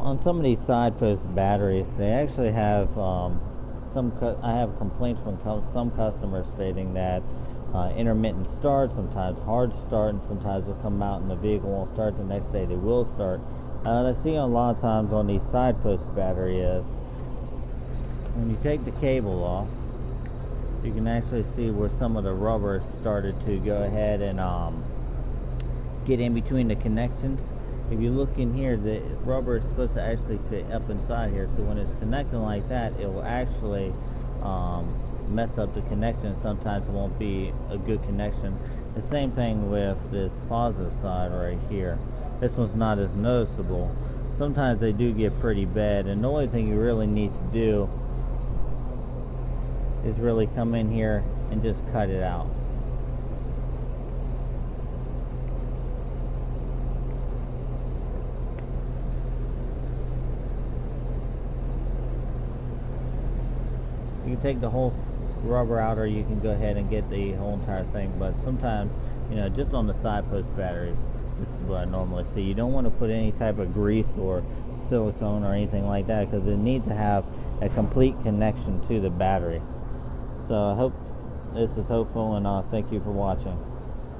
on some of these side post batteries, they actually have I have complaints from some customers stating that intermittent start, sometimes hard start, and sometimes they'll come out and the vehicle won't start. The next day they will start. I see a lot of times on these side post battery is when you take the cable off, you can actually see where some of the rubber started to go ahead and get in between the connections. If you look in here, the rubber is supposed to actually fit up inside here, so when it's connecting like that, it will actually mess up the connection. Sometimes it won't be a good connection. The same thing with this positive side right here. This one's not as noticeable. Sometimes they do get pretty bad, and the only thing you really need to do is really come in here and just cut it out. You can take the whole rubber out, or you can go ahead and get the whole entire thing, but sometimes, you know, just on the side post batteries, this is what I normally see. You don't want to put any type of grease or silicone or anything like that, because it needs to have a complete connection to the battery. So I hope this is helpful, and thank you for watching.